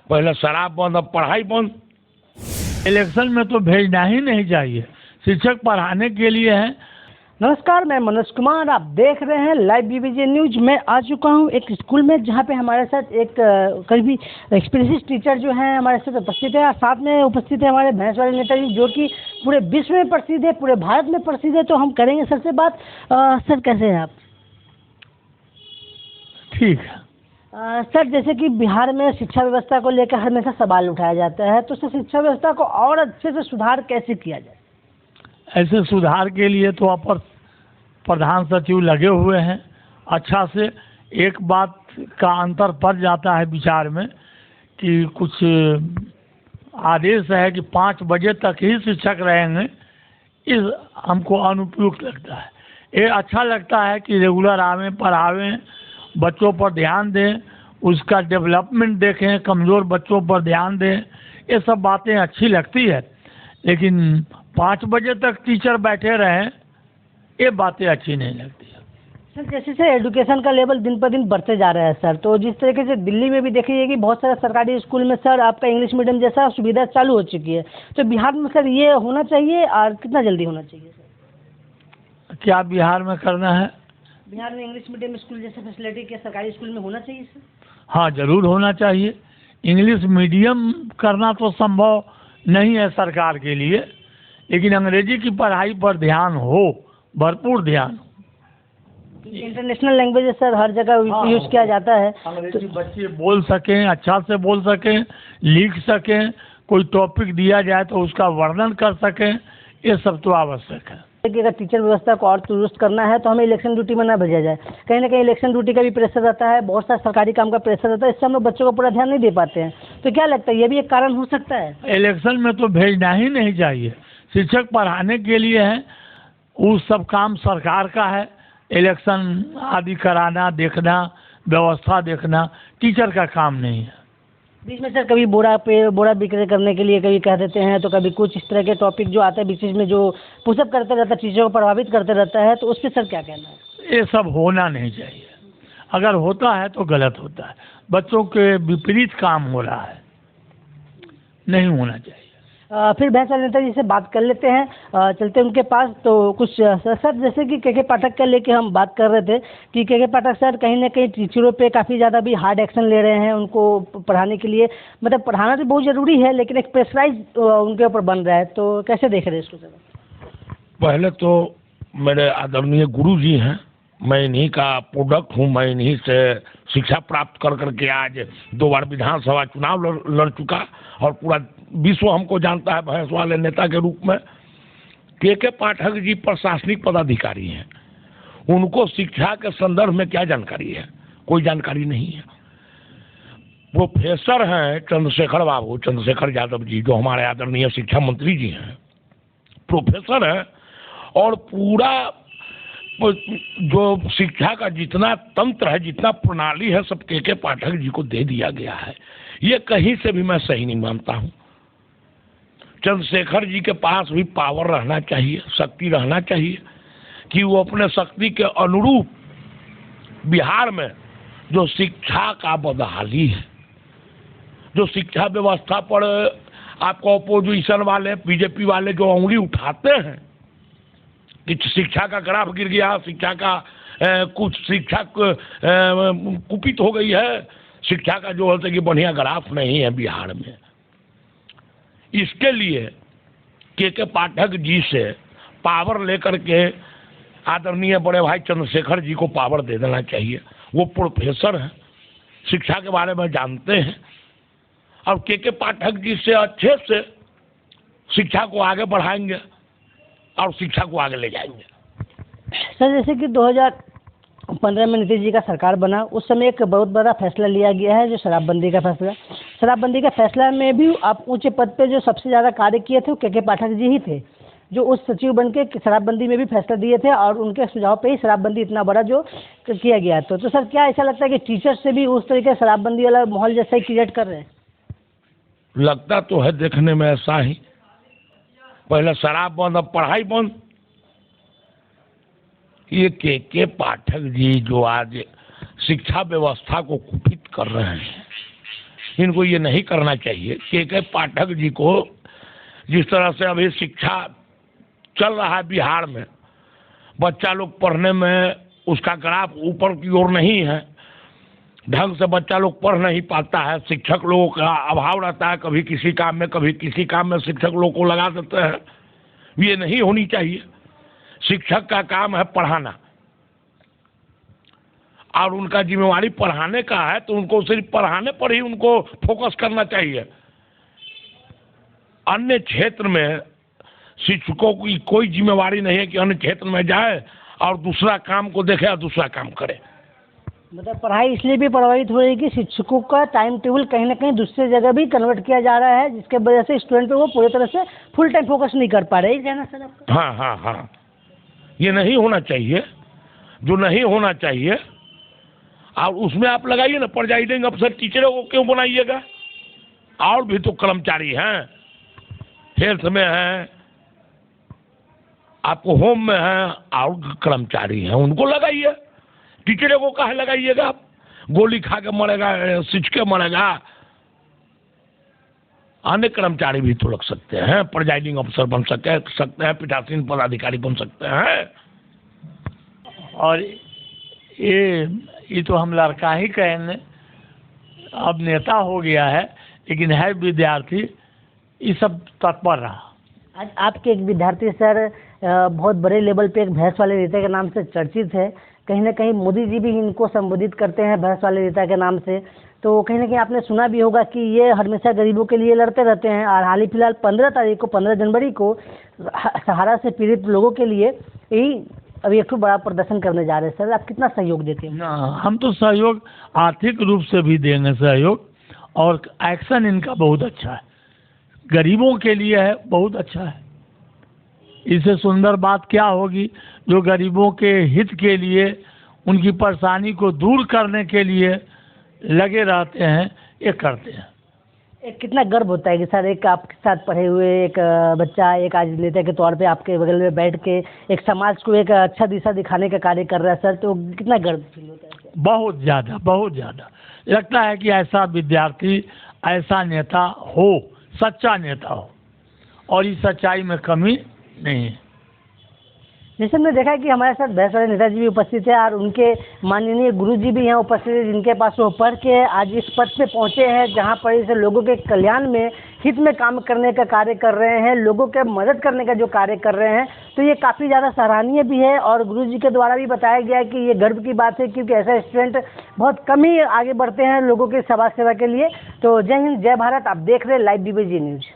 पहले शराब बंद, अब पढ़ाई बंद। इलेक्शन में तो भेजना ही नहीं चाहिए, शिक्षक पढ़ाने के लिए है। नमस्कार, मैं मनोज कुमार, आप देख रहे हैं लाइव बीबीजे न्यूज। मैं आ चुका हूं एक स्कूल में जहां पे हमारे साथ एक करीबी एक्सपीरियंस टीचर जो हैं हमारे साथ उपस्थित है। साथ में उपस्थित है हमारे भैंस वाले नेता जी, जो कि पूरे विश्व में प्रसिद्ध है, पूरे भारत में प्रसिद्ध है। तो हम करेंगे सर से बात। सर कैसे हैं आप? ठीक है। सर, जैसे कि बिहार में शिक्षा व्यवस्था को लेकर हमेशा सवाल उठाया जाता है, तो सर शिक्षा व्यवस्था को और अच्छे से सुधार कैसे किया जाए? ऐसे सुधार के लिए तो अपर प्रधान सचिव लगे हुए हैं। अच्छा से एक बात का अंतर पड़ जाता है विचार में कि कुछ आदेश है कि 5 बजे तक ही शिक्षक रहेंगे, इस हमको अनुपयुक्त लगता है। ये अच्छा लगता है कि रेगुलर आवें, पढ़ावें, बच्चों पर ध्यान दें, उसका डेवलपमेंट देखें, कमज़ोर बच्चों पर ध्यान दें, ये सब बातें अच्छी लगती है। लेकिन 5 बजे तक टीचर बैठे रहें, ये बातें अच्छी नहीं लगती है। सर, जैसे से एजुकेशन का लेवल दिन पर दिन बढ़ते जा रहा है सर, तो जिस तरीके से दिल्ली में भी देखिए कि बहुत सारे सरकारी स्कूल में सर आपका इंग्लिश मीडियम जैसा सुविधा चालू हो चुकी है, तो बिहार में सर ये होना चाहिए और कितना जल्दी होना चाहिए सर? क्या बिहार में करना है? बिहार में इंग्लिश मीडियम स्कूल जैसे फैसिलिटी के सरकारी स्कूल में होना चाहिए सर? हाँ, जरूर होना चाहिए। इंग्लिश मीडियम करना तो संभव नहीं है सरकार के लिए, लेकिन अंग्रेजी की पढ़ाई पर ध्यान हो, भरपूर ध्यान हो। इंटरनेशनल लैंग्वेज है सर, हर जगह यूज किया जाता है। अंग्रेजी बच्चे बोल सकें, अच्छा से बोल सकें, लिख सकें, कोई टॉपिक दिया जाए तो उसका वर्णन कर सकें, ये सब तो आवश्यक है। कि अगर टीचर व्यवस्था को और दुरुस्त करना है तो हमें इलेक्शन ड्यूटी में ना भेजा जाए। कहीं ना कहीं इलेक्शन ड्यूटी का भी प्रेशर रहता है, बहुत सारा सरकारी काम का प्रेशर रहता है, इससे हम लोग बच्चों को पूरा ध्यान नहीं दे पाते हैं। तो क्या लगता है ये भी एक कारण हो सकता है? इलेक्शन में तो भेजना ही नहीं चाहिए, शिक्षक पढ़ाने के लिए है, वो सब काम सरकार का है। इलेक्शन आदि कराना, देखना, व्यवस्था देखना टीचर का काम नहीं है। बीच में सर कभी बोरा बिक्री करने के लिए कभी कह देते हैं, तो कभी कुछ इस तरह के टॉपिक जो आते हैं बीच में जो पुशअप करते रहता है, टीचरों को प्रभावित करते रहता है, तो उस पर सर क्या कहना है? ये सब होना नहीं चाहिए। अगर होता है तो गलत होता है, बच्चों के विपरीत काम हो रहा है, नहीं होना चाहिए। फिर भैंस वाले नेता जी से बात कर लेते हैं, चलते हैं उनके पास। तो कुछ सर जैसे कि के पाठक का लेके हम बात कर रहे थे कि के पाठक सर कहीं ना कहीं टीचरों पे काफ़ी ज़्यादा भी हार्ड एक्शन ले रहे हैं उनको पढ़ाने के लिए। मतलब पढ़ाना तो बहुत ज़रूरी है, लेकिन एक प्रेशराइज उनके ऊपर बन रहा है, तो कैसे देख रहे हैं इसको सर? पहले तो मेरे आदरणीय गुरु जी हैं, मैं इन्हीं का प्रोडक्ट हूँ, मैं इन्हीं से शिक्षा प्राप्त कर करके आज 2 बार विधानसभा चुनाव लड़ चुका और पूरा विश्व हमको जानता है भैंस वाले नेता के रूप में। के पाठक जी प्रशासनिक पदाधिकारी हैं, उनको शिक्षा के संदर्भ में क्या जानकारी है? कोई जानकारी नहीं है। प्रोफेसर हैं चंद्रशेखर बाबू, चंद्रशेखर यादव जी, जो हमारे आदरणीय शिक्षा मंत्री जी हैं, प्रोफेसर हैं, और पूरा जो शिक्षा का जितना तंत्र है, जितना प्रणाली है, सब के पाठक जी को दे दिया गया है। ये कहीं से भी मैं सही नहीं मानता हूँ। चंद्रशेखर जी के पास भी पावर रहना चाहिए, शक्ति रहना चाहिए कि वो अपने शक्ति के अनुरूप बिहार में जो शिक्षा का बदहाली है, जो शिक्षा व्यवस्था पर आपको अपोजिशन वाले, बीजेपी वाले जो उंगली उठाते हैं कि शिक्षा का ग्राफ गिर गया, शिक्षा का कुछ शिक्षा कुपित हो गई है, शिक्षा का जो होता है कि बढ़िया ग्राफ नहीं है बिहार में। इसके लिए के पाठक जी से पावर लेकर के आदरणीय बड़े भाई चंद्रशेखर जी को पावर दे देना चाहिए। वो प्रोफेसर हैं, शिक्षा के बारे में जानते हैं, और के पाठक जी से अच्छे से शिक्षा को आगे बढ़ाएंगे और शिक्षा को आगे ले जाएंगे। सर, जैसे कि 2015 में नीतीश जी का सरकार बना, उस समय एक बहुत बड़ा फैसला लिया गया है, जो शराबबंदी का फैसला। शराबबंदी का फैसला में भी आप ऊंचे पद पे जो सबसे ज़्यादा कार्य किए थे वो के पाठक जी ही थे, जो उस सचिव बन के शराबबंदी में भी फैसला दिए थे, और उनके सुझाव पे ही शराबबंदी इतना बड़ा जो किया गया। तो सर क्या ऐसा लगता है कि टीचर से भी उस तरीके से शराबबंदी वाला माहौल जैसा ही क्रिएट कर रहे हैं? लगता तो है देखने में ऐसा ही। पहले शराब बंद, अब पढ़ाई बंद। ये के पाठक जी जो आज शिक्षा व्यवस्था को कुपित कर रहे हैं, इनको ये नहीं करना चाहिए। के पाठक जी को जिस तरह से अभी शिक्षा चल रहा है बिहार में, बच्चा लोग पढ़ने में उसका ग्राफ ऊपर की ओर नहीं है, ढंग से बच्चा लोग पढ़ नहीं पाता है, शिक्षक लोगों का अभाव रहता है, कभी किसी काम में कभी किसी काम में शिक्षक लोगों को लगा देते हैं। ये नहीं होनी चाहिए। शिक्षक का काम है पढ़ाना और उनका जिम्मेवारी पढ़ाने का है, तो उनको सिर्फ पढ़ाने पर ही उनको फोकस करना चाहिए। अन्य क्षेत्र में शिक्षकों की कोई जिम्मेवारी नहीं है कि अन्य क्षेत्र में जाए और दूसरा काम को देखे और दूसरा काम करे। मतलब पढ़ाई इसलिए भी प्रभावित हो रही है कि शिक्षकों का टाइम टेबल कहीं ना कहीं दूसरी जगह भी कन्वर्ट किया जा रहा है, जिसके वजह से स्टूडेंट पे वो पूरी तरह से फुल टाइम फोकस नहीं कर पा रहे हैं। कहना सर आपका? हाँ हाँ हाँ, ये नहीं होना चाहिए, जो नहीं होना चाहिए। और उसमें आप लगाइए ना, प्रिजाइडिंग अफसर टीचरों को क्यों बनाइएगा? और भी तो कर्मचारी हैं, हेल्थ में हैं, आपको होम में हैं, और कर्मचारी हैं, उनको लगाइए। टीचरों को काहे लगाइएगा? आप गोली खा के मरेगा, सिंच के मरेगा। अन्य कर्मचारी भी तो लग सकते हैं, प्रिजाइडिंग अफसर बन सकते हैं, पीठासीन पदाधिकारी बन सकते हैं। और ये तो हम लड़का ही कहें, अब नेता हो गया है, लेकिन है विद्यार्थी, ये सब तत्पर रहा। आज आपके एक विद्यार्थी सर बहुत बड़े लेवल पे एक भैंस वाले नेता के नाम से चर्चित है। कहीं ना कहीं मोदी जी भी इनको संबोधित करते हैं भैंस वाले नेता के नाम से। तो कहीं ना कहीं आपने सुना भी होगा कि ये हमेशा गरीबों के लिए लड़ते रहते हैं। और हाल ही फिलहाल 15 जनवरी को सहारा से पीड़ित लोगों के लिए यही अभी एक बड़ा प्रदर्शन करने जा रहे हैं। सर आप कितना सहयोग देते हैं? हम तो सहयोग आर्थिक रूप से भी देंगे सहयोग, और एक्शन इनका बहुत अच्छा है, गरीबों के लिए है, बहुत अच्छा है। इससे सुंदर बात क्या होगी? जो गरीबों के हित के लिए, उनकी परेशानी को दूर करने के लिए लगे रहते हैं, ये करते हैं। एक कितना गर्व होता है कि सर एक आपके साथ पढ़े हुए एक बच्चा एक आज नेता के तौर पे आपके बगल में बैठ के एक समाज को एक अच्छा दिशा दिखाने का कार्य कर रहा है सर, तो कितना गर्व फील होता है? बहुत ज़्यादा, बहुत ज़्यादा लगता है कि ऐसा विद्यार्थी, ऐसा नेता हो, सच्चा नेता हो, और इस सच्चाई में कमी नहीं है। जैसे हमने देखा कि हमारे साथ भैंस वाले नेताजी भी उपस्थित है और उनके माननीय गुरु जी भी यहाँ उपस्थित है, जिनके पास वो पढ़ के आज इस पद पे पहुँचे हैं जहाँ पर इसे लोगों के कल्याण में हित में काम करने का कार्य कर रहे हैं, लोगों के मदद करने का जो कार्य कर रहे हैं। तो ये काफ़ी ज़्यादा सराहनीय भी है और गुरु जी के द्वारा भी बताया गया है कि ये गर्व की बात है, क्योंकि ऐसा स्टूडेंट बहुत कम ही आगे बढ़ते हैं लोगों की समाज सेवा के लिए। तो जय हिंद, जय भारत। आप देख रहे हैं लाइव BBG न्यूज़।